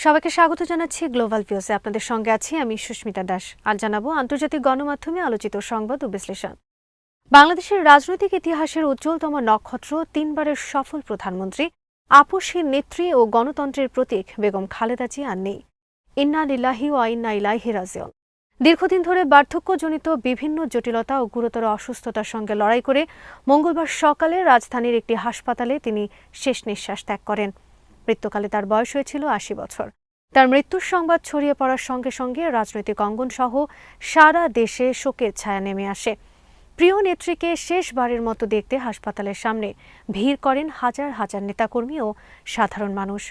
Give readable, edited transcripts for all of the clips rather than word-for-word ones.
সবাইকে স্বাগত জানাচ্ছি গ্লোবাল ভিউজে। আপনাদের সঙ্গে আছি আমি সুস্মিতা দাস। আজ জানাবো আন্তর্জাতিক গণমাধ্যমে আলোচিত সংবাদ ও বিশ্লেষণ। বাংলাদেশের রাজনৈতিক ইতিহাসের উজ্জ্বলতম নক্ষত্র, তিনবারের সফল প্রধানমন্ত্রী, আপসহীন নেত্রী ও গণতন্ত্রের প্রতীক বেগম খালেদা জিয়া আর নেই। ইন্না লিল্লাহি ওয়া ইন্না ইলাইহি রাজিউন। দীর্ঘদিন ধরে বার্ধক্যজনিত বিভিন্ন জটিলতা ও গুরুতর অসুস্থতার সঙ্গে লড়াই করে মঙ্গলবার সকালে রাজধানীর একটি হাসপাতালে তিনি শেষ নিঃশ্বাস ত্যাগ করেন। মৃত্যুকালে তার বয়স হয়েছিল ৮০ বছর। তার মৃত্যুর সংবাদ ছড়িয়ে পড়ার সঙ্গে সঙ্গে রাজনৈতিক অঙ্গন সহ সারা দেশে শোকের ছায়া নেমে আসে। প্রিয় নেত্রীকে শেষবারের মতো দেখতে হাসপাতালের সামনে ভিড় করেন হাজার হাজার নেতাকর্মী ও সাধারণ মানুষ।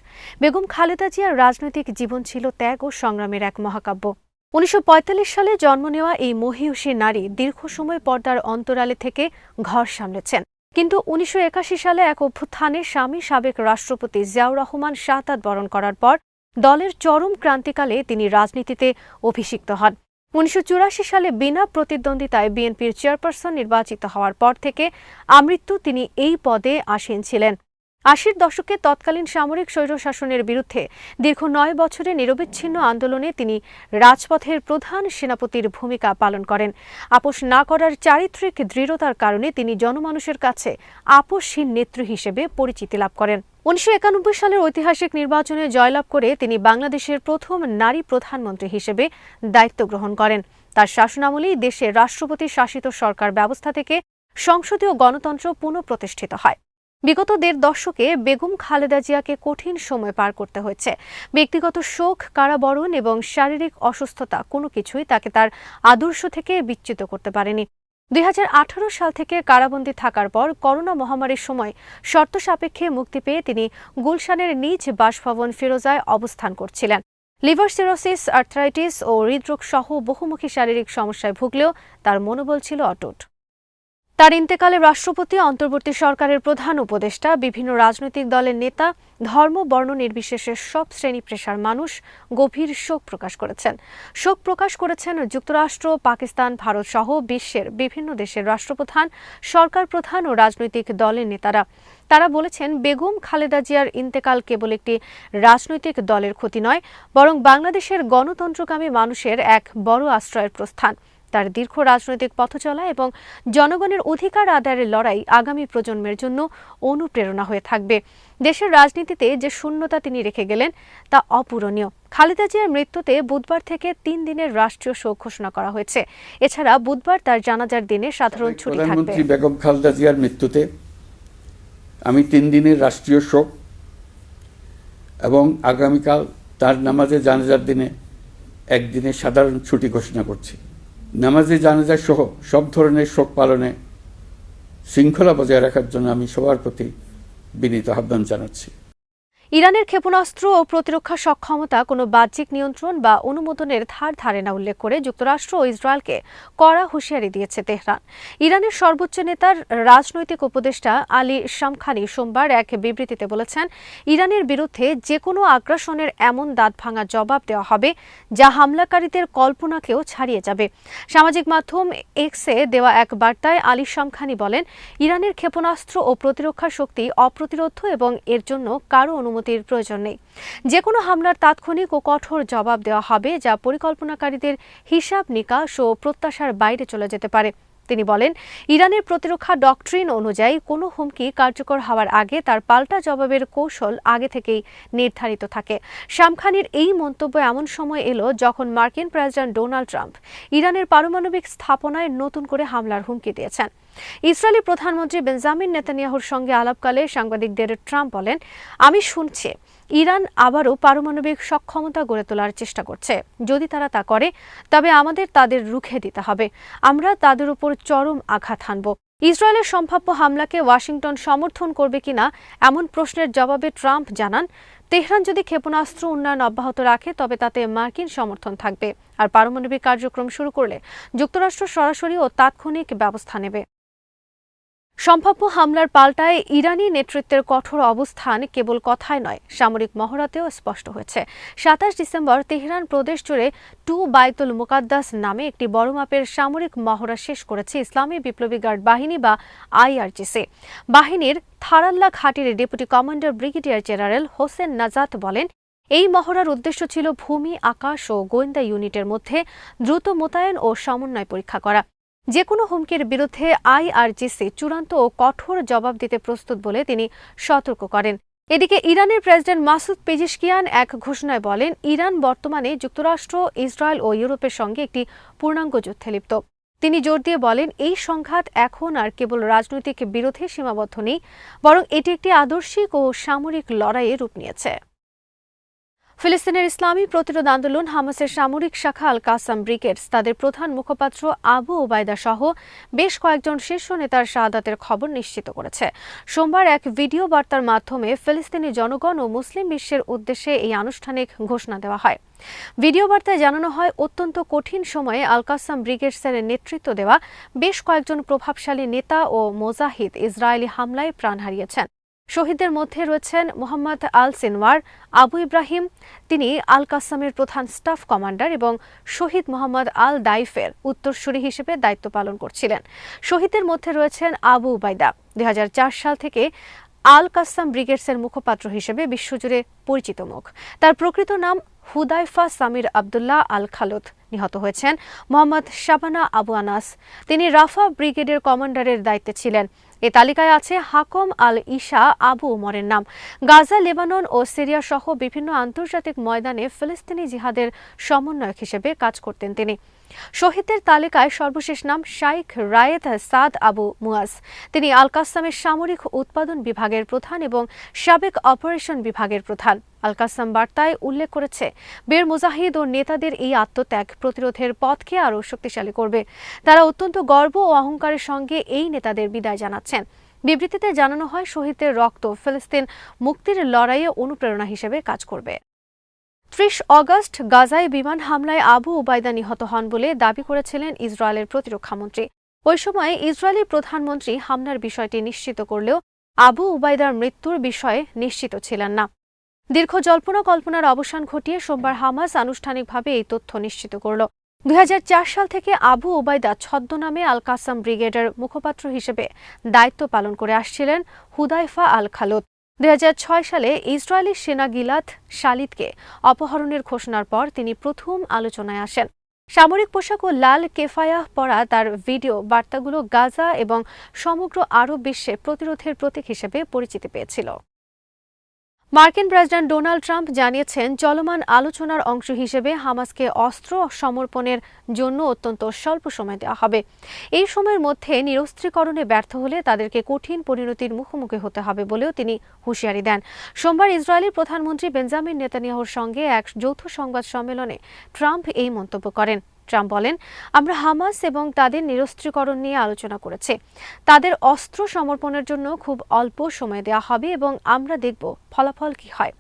বেগম খালেদা জিয়ার রাজনৈতিক জীবন ছিল ত্যাগ ও সংগ্রামের এক মহাকাব্য। ১৯৪৫ সালে জন্ম নেওয়া এই মহীয়সী নারী দীর্ঘ সময় পর্দার অন্তরালে থেকে ঘর সামলেছেন। কিন্তু ১৯৮১ সালে এক অভ্যুত্থানে স্বামী সাবেক রাষ্ট্রপতি জিয়াউর রহমান শাহাদাত বরণ করার পর দলের চরম ক্রান্তিকালে তিনি রাজনীতিতে অভিষিক্ত হন। ১৯৮৪ সালে বিনা প্রতিদ্বন্দ্বিতায় বিএনপির চেয়ারপারসন নির্বাচিত হওয়ার পর থেকে আমৃত্যু তিনি এই পদে আসীন ছিলেন। ৮০ দশকে তৎকালীন সামরিক স্বৈরশাসনের বিরুদ্ধে দীর্ঘ ৯ বছরের নিরবচ্ছিন্ন আন্দোলনে তিনি রাজপথের প্রধান সেনাপতির ভূমিকা পালন করেন। আপোষ না করার চারিত্রিক দৃঢ়তার কারণে তিনি জনমানুষের কাছে আপোষহীন নেত্রী হিসেবে পরিচিতি লাভ করেন। ১৯৯১ সালের ঐতিহাসিক নির্বাচনে জয়লাভ করে তিনি বাংলাদেশের প্রথম নারী প্রধানমন্ত্রী হিসেবে দায়িত্ব গ্রহণ করেন। তার শাসনামলেই দেশে রাষ্ট্রপতি শাসিত সরকার ব্যবস্থা থেকে সংসদীয় গণতন্ত্র পুনঃপ্রতিষ্ঠিত হয়। বিগত ১.৫ দশকে বেগম খালেদা জিয়াকে কঠিন সময় পার করতে হয়েছে। ব্যক্তিগত শোক, কারাবরণ এবং শারীরিক অসুস্থতা কোনো কিছুই তাকে তার আদর্শ থেকে বিচ্যুত করতে পারেনি। ২০১৮ সাল থেকে কারাবন্দী থাকার পর করোনা মহামারীর সময় শর্ত সাপেক্ষে মুক্তি পেয়ে তিনি গুলশানের নিজ বাসভবন ফিরোজায় অবস্থান করছিলেন। লিভার সিরোসিস, আর্থ্রাইটিস ও হৃদরোগ সহ বহুমুখী শারীরিক সমস্যায় ভুগলেও তার মনোবল ছিল অটুট। তার ইন্তেকালে রাষ্ট্রপতি, অন্তর্বর্তী সরকারের প্রধান উপদেষ্টা, বিভিন্ন রাজনৈতিক দলের নেতা, ধর্ম বর্ণ নির্বিশেষে সব শ্রেণী পেশার মানুষ গভীর শোক প্রকাশ করেছেন। শোক প্রকাশ করেছেন যুক্তরাষ্ট্র, পাকিস্তান, ভারত সহ বিশ্বের বিভিন্ন দেশের রাষ্ট্রপ্রধান, সরকার প্রধান ও রাজনৈতিক দলের নেতারা। তারা বলেছেন, বেগম খালেদা জিয়ার ইন্তেকাল কেবল একটি রাজনৈতিক দলের ক্ষতি নয়, বরং বাংলাদেশের গণতন্ত্রকামী মানুষের এক বড় আশ্রয়ের প্রস্থান। তার দীর্ঘ রাজনৈতিক পথচলা এবং জনগণের অধিকার আদায়ের লড়াই আগামী প্রজন্মের জন্য অনুপ্রেরণা হয়ে থাকবে। দেশের রাজনীতিতে যে শূন্যতা তিনি রেখে গেলেন তা অপূরণীয়। খালেদা জিয়ার মৃত্যুতে বুধবার থেকে ৩ দিনের রাষ্ট্রীয় শোক ঘোষণা করা হয়েছে। এছাড়া বুধবার তার জানাজার দিনে সাধারণ ছুটি থাকবে। প্রধানমন্ত্রী বেগম খালেদা জিয়ার মৃত্যুতে আমি ৩ দিনের রাষ্ট্রীয় শোক এবং আগামীকাল তার নামাজে জানাজার দিনে একদিনের সাধারণ ছুটি ঘোষণা করছি। নামাজে জানাজা সহ সব ধরনের শোক পালনে শৃঙ্খলা বজায় রাখার জন্য আমি সবার প্রতি বিনীত আহ্বান জানাচ্ছি। ইরানের ক্ষেপণাস্ত্র ও প্রতিরক্ষা সক্ষমতা কোনো বাহ্যিক নিয়ন্ত্রণ বা অনুমোদনের ধার ধারে না উল্লেখ করে যুক্তরাষ্ট্র ও ইসরায়েলকে কড়া হুঁশিয়ারি দিয়েছে তেহরান। ইরানের সর্বোচ্চ নেতার রাজনৈতিক উপদেষ্টা আলী শামখানি সোমবার এক বিবৃতিতে বলেছেন, ইরানের বিরুদ্ধে যে কোনো আগ্রাসনের এমন দাঁতভাঙা জবাব দেওয়া হবে যা হামলাকারীদের কল্পনাকেও ছাড়িয়ে যাবে। সামাজিক মাধ্যম এক্সে দেওয়া এক বার্তায় আলী শামখানি বলেন, ইরানের ক্ষেপণাস্ত্র ও প্রতিরক্ষা শক্তি অপ্রতিরোধ্য এবং এর জন্য কারো অনুমতির প্রয়োজন নেই। যে কোনো হামলার তাৎক্ষণিক ও কঠোর জবাব দেওয়া হবে যা পরিকল্পনাকারীদের হিসাব নিকাশ ও প্রত্যাশার বাইরে চলে যেতে পারে। তিনি বলেন, ইরানের প্রতিরক্ষা ডক্ট্রিন অনুযায়ী কোনো হুমকি কার্যকর হওয়ার আগে তার পাল্টা জবাবের কৌশল আগে থেকেই নির্ধারিত থাকে। শামখানির এই মন্তব্য এমন সময় এলো যখন মার্কিন প্রেসিডেন্ট ডোনাল্ড ট্রাম্প ইরানের পারমাণবিক স্থাপনায় নতুন করে হামলার হুমকি দিয়েছেন। ইসরায়েলি প্রধানমন্ত্রী বেঞ্জামিন নেতানিয়াহুর সঙ্গে আলাপকালে সাংবাদিকদের ট্রাম্প বলেন, আমি শুনছি ইরান আবারও পারমাণবিক সক্ষমতা গড়ে তোলার চেষ্টা করছে। যদি তারা তা করে তবে আমাদের তাদের রুখে দিতে হবে। আমরা তাদের উপর চরম আঘাত হানব। ইসরায়েলের সম্ভাব্য হামলাকে ওয়াশিংটন সমর্থন করবে কিনা এমন প্রশ্নের জবাবে ট্রাম্প জানান, তেহরান যদি ক্ষেপণাস্ত্র উন্নয়ন অব্যাহত রাখে তবে তাতে মার্কিন সমর্থন থাকবে, আর পারমাণবিক কার্যক্রম শুরু করলে যুক্তরাষ্ট্র সরাসরি ও তাৎক্ষণিক ব্যবস্থা নেবে। সম্ভাব্য হামলার পাল্টায় ইরানি নেতৃত্বের কঠোর অবস্থান কেবল কথায় নয়, সামরিক মহড়াতেও স্পষ্ট হয়েছে। ২৭ ডিসেম্বর তেহরান প্রদেশ জুড়ে বাইতুল মুকাদ্দাস নামে একটি বড় মাপের সামরিক মহড়া শেষ করেছে ইসলামী বিপ্লবী গার্ড বাহিনী বা আইআরজিসি। বাহিনীর থারাল্লা ঘাটির deputy commander brigadier general Hossein Najat বলেন, এই মহড়ার উদ্দেশ্য ছিল ভূমি, আকাশ ও গোয়েন্দা ইউনিটের মধ্যে দ্রুত মোতায়েন ও সমন্বয় পরীক্ষা করা। যে কোনো হুমকির বিরুদ্ধে আইআরজিসি চূড়ান্ত ও কঠোর জবাব দিতে প্রস্তুত বলে তিনি সতর্ক করেন। এদিকে ইরানের প্রেসিডেন্ট মাসুদ পেজিশকিয়ান এক ঘোষণায় বলেন, ইরান বর্তমানে যুক্তরাষ্ট্র, ইসরায়েল ও ইউরোপের সঙ্গে একটি পূর্ণাঙ্গ যুদ্ধে লিপ্ত। তিনি জোর দিয়ে বলেন, এই সংঘাত এখন আর কেবল রাজনৈতিক বিরোধে সীমাবদ্ধ নেই, বরং এটি একটি আদর্শিক ও সামরিক লড়াইয়ে রূপ নিয়েছে। ফিলিস্তিনের ইসলামী প্রতিরোধ আন্দোলন হামাসের সামরিক শাখা আল কাসাম ব্রিগেডস তাদের প্রধান মুখপাত্র আবু ওবায়দা সহ বেশ কয়েকজন শীর্ষ নেতার শাহাদাতের খবর নিশ্চিত করেছে। সোমবার এক ভিডিও বার্তার মাধ্যমে ফিলিস্তিনি জনগণ ও মুসলিম বিশ্বের উদ্দেশ্যে এই আনুষ্ঠানিক ঘোষণা দেওয়া হয়। ভিডিও বার্তায় জানানো হয়, অত্যন্ত কঠিন সময়ে আল কাসাম ব্রিগেডসের নেতৃত্ব দেওয়া বেশ কয়েকজন প্রভাবশালী নেতা ও মোজাহিদ ইসরায়েলি হামলায় প্রাণ হারিয়েছেন। শহীদদের মধ্যে রয়েছেন মোহাম্মদ আল সিনওয়ার, আবু ইব্রাহিম, তিনি আল কাসামের প্রধান স্টাফ কমান্ডার, এবং শহীদ মোহাম্মদ আল দাইফের উত্তরসূরি হিসেবে দায়িত্ব পালন করছিলেন। শহীদদের মধ্যে রয়েছেন আবু উবাইদা, 2004 সাল থেকে আল কাসাম ব্রিগেডসের মুখপাত্র হিসেবে বিশ্বজুড়ে পরিচিত মুখ। তার প্রকৃত নাম হুদাইফা সামির আবদুল্লাহ আল খালুদ। নিহত হয়েছেন মোহাম্মদ শাবানা আবু আনাস, তিনি রাফা ব্রিগেডের কমান্ডারের দায়িত্বে ছিলেন। এ তালিকায় আছে হাকম আল ইশা আবু উমরের নাম। গাজা, লেবানন ও সিরিয়া সহ বিভিন্ন আন্তর্জাতিক ময়দানে ফিলিস্তিনি জিহাদের সমন্বয়ক হিসেবে কাজ করতেন তিনি। শহীদদের তালিকায় সর্বশেষ নাম শাইখ রায়েদ সাদ আবু মুয়াজ। তিনি আল কাসামের সামরিক উৎপাদন বিভাগের প্রধান এবং সাবেক অপারেশন বিভাগের প্রধান। আল কাসাম বার্তায় উল্লেখ করেছে, বীর মুজাহিদ ও নেতাদের এই আত্মত্যাগ প্রতিরোধের পথকে আরও শক্তিশালী করবে। তারা অত্যন্ত গর্ব ও অহংকারের সঙ্গে এই নেতাদের বিদায় জানাচ্ছেন। বিবৃতিতে জানানো হয়, শহীদদের রক্ত ফিলিস্তিন মুক্তির লড়াইয়ে অনুপ্রেরণা হিসেবে কাজ করবে। 30 অগস্ট গাজায় বিমান হামলায় আবু উবাইদা নিহত হন বলে দাবি করেছিলেন ইসরায়েলের প্রতিরক্ষামন্ত্রী। ওই সময় ইসরায়েলি প্রধানমন্ত্রী হামলার বিষয়টি নিশ্চিত করলেও আবু উবাইদার মৃত্যুর বিষয়ে নিশ্চিত ছিলেন না। দীর্ঘ জল্পনা কল্পনার অবসান ঘটিয়ে সোমবার হামাস আনুষ্ঠানিকভাবে এই তথ্য নিশ্চিত করল। 2004 সাল থেকে আবু উবাইদা ছদ্মনামে আল কাসাম ব্রিগেডের মুখপাত্র হিসেবে দায়িত্ব পালন করে আসছিলেন হুদাইফা আল খালুদ। 2006 সালে ইসরায়েলি সেনা গিলাদ শালিদকে অপহরণের ঘোষণার পর তিনি প্রথম আলোচনায় আসেন। সামরিক পোশাক ও লাল কেফায়াহ পরা তার ভিডিও বার্তাগুলো গাজা এবং সমগ্র আরব বিশ্বে প্রতিরোধের প্রতীক হিসেবে পরিচিতি পেয়েছিল। মার্কিন প্রেসিডেন্ট ডোনাল্ড ট্রাম্প জানিয়েছেন, চলমান আলোচনার অংশ হিসেবে হামাসকে অস্ত্র সমর্পণের জন্য অত্যন্ত স্বল্প সময় দেওয়া হবে। এই সময়ের মধ্যে নিরস্ত্রীকরণে ব্যর্থ হলে তাদেরকে কঠিন পরিণতির মুখোমুখি হতে হবে বলেও তিনি হুঁশিয়ারি দেন। সোমবার ইসরায়েলি প্রধানমন্ত্রী বেঞ্জামিন নেতানিয়াহুর সঙ্গে এক যৌথ সংবাদ সম্মেলনে ট্রাম্প এই মন্তব্য করেন। ট্রাম্প বলেন, আমরা হামাস এবং তাদের নিরস্ত্রীকরণ নিয়ে আলোচনা করেছি। তাদের অস্ত্র সমর্পণের জন্য খুব অল্প সময় দেওয়া হবে এবং আমরা দেখব ফলাফল কি হয়।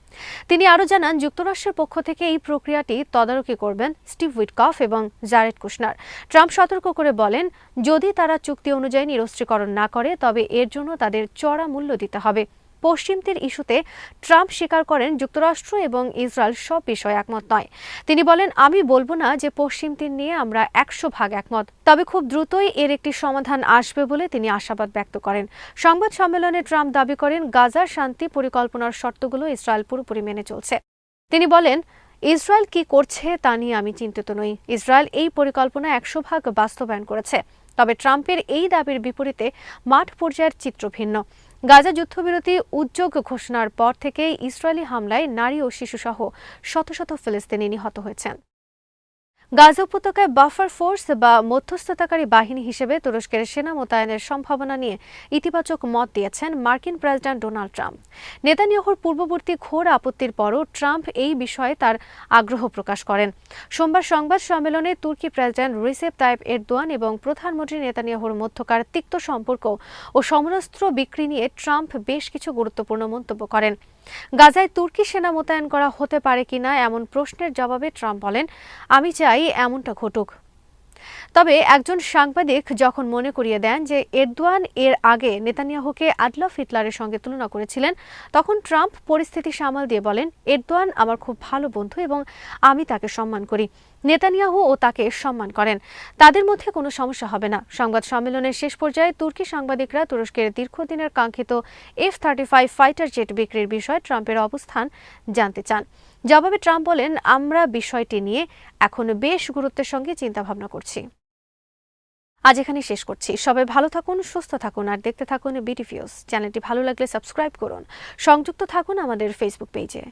তিনি আরও জানান, যুক্তরাষ্ট্রের পক্ষ থেকে এই প্রক্রিয়াটি তদারকি করবেন স্টিভ উইটকফ এবং জারেড কুশনার। ট্রাম্প সতর্ক করে বলেন, যদি তারা চুক্তি অনুযায়ী নিরস্ত্রীকরণ না করে তবে এর জন্য তাদের চড়া মূল্য দিতে হবে। পশ্চিম তীর ইস্যুতে ট্রাম্প স্বীকার করেন, যুক্তরাষ্ট্র এবং ইসরায়েল সব বিষয়ে একমত নয়। তিনি বলেন, আমি বলবো না যে পশ্চিম তীর নিয়ে আমরা 100% একমত, তবে খুব দ্রুতই এর একটি সমাধান আসবে বলে তিনি আশাবাদ ব্যক্ত করেন। সংবাদ সম্মেলনে ট্রাম্প দাবি করেন, গাজার শান্তি পরিকল্পনার শর্তগুলো ইসরায়েল পুরোপুরি মেনে চলছে। তিনি বলেন, ইসরায়েল কি করছে তা নিয়ে আমি চিন্তিত নই। ইসরায়েল এই পরিকল্পনা 100% বাস্তবায়ন করেছে। তবে ট্রাম্পের এই দাবির বিপরীতে মাঠ পর্যায়ের চিত্র ভিন্ন। গাজা যুদ্ধবিরতি উদ্যোগ ঘোষণার পর থেকেই ইসরায়েলি হামলায় নারী ও শিশুসহ শত শত ফিলিস্তিনি নিহত হয়েছেন। গাজা উপত্যকায় বাফার ফোর্স বা মধ্যস্থতাকারী বাহিনী হিসেবে তুরস্কের সেনা মোতায়েনের সম্ভাবনা নিয়ে ইতিবাচক মত দিয়েছেন মার্কিন প্রেসিডেন্ট ডোনাল্ড ট্রাম্প। নেতানিয়াহুর পূর্ববর্তী ঘোর আপত্তির পরও ট্রাম্প এই বিষয়ে তার আগ্রহ প্রকাশ করেন। সোমবার সংবাদ সম্মেলনে তুর্কি প্রেসিডেন্ট রিসেপ তাইপ এরদোয়ান এবং প্রধানমন্ত্রী নেতানিয়াহুর মধ্যকার তিক্ত সম্পর্ক ও সমরাস্ত্র বিক্রি নিয়ে ট্রাম্প বেশ কিছু গুরুত্বপূর্ণ মন্তব্য করেন। গাজায় তুর্কি সেনা মোতায়েন করা হতে পারে কিনা এমন প্রশ্নের জবাবে ট্রাম্প বলেন, আমি চাই এমনটা ঘটুক। তবে একজন সাংবাদিক যখন মনে করিয়ে দেন যে এরদোয়ান এর আগে নেতানিয়াহুকে আডলফ হিটলারের সঙ্গে তুলনা করেছিলেন, তখন ট্রাম্প পরিস্থিতি সামাল দিয়ে বলেন, এরদোয়ান আমার খুব ভালো বন্ধু এবং আমি তাকে সম্মান করি। নেতানিয়াহু ও তাকে সম্মান করেন। তাদের মধ্যে কোনো সমস্যা হবে না। সংবাদ সম্মেলনের শেষ পর্যায়ে তুর্কি সাংবাদিকরা তুরস্কের দীর্ঘদিনের কাঙ্ক্ষিত F-35 ফাইটার জেট বিক্রির বিষয়ে ট্রাম্পের অবস্থান জানতে চান। জবাবে ট্রাম্প বলেন, আমরা বিষয়টি নিয়ে এখন বেশ গুরুত্বের সঙ্গে চিন্তাভাবনা করছি। আজ এখানে শেষ করছি। সবাই ভালো থাকুন, সুস্থ থাকুন আর দেখতে থাকুন বিটিভিউজ। চ্যানেলটি ভালো লাগলে সাবস্ক্রাইব করুন। সংযুক্ত থাকুন আমাদের ফেসবুক পেজে।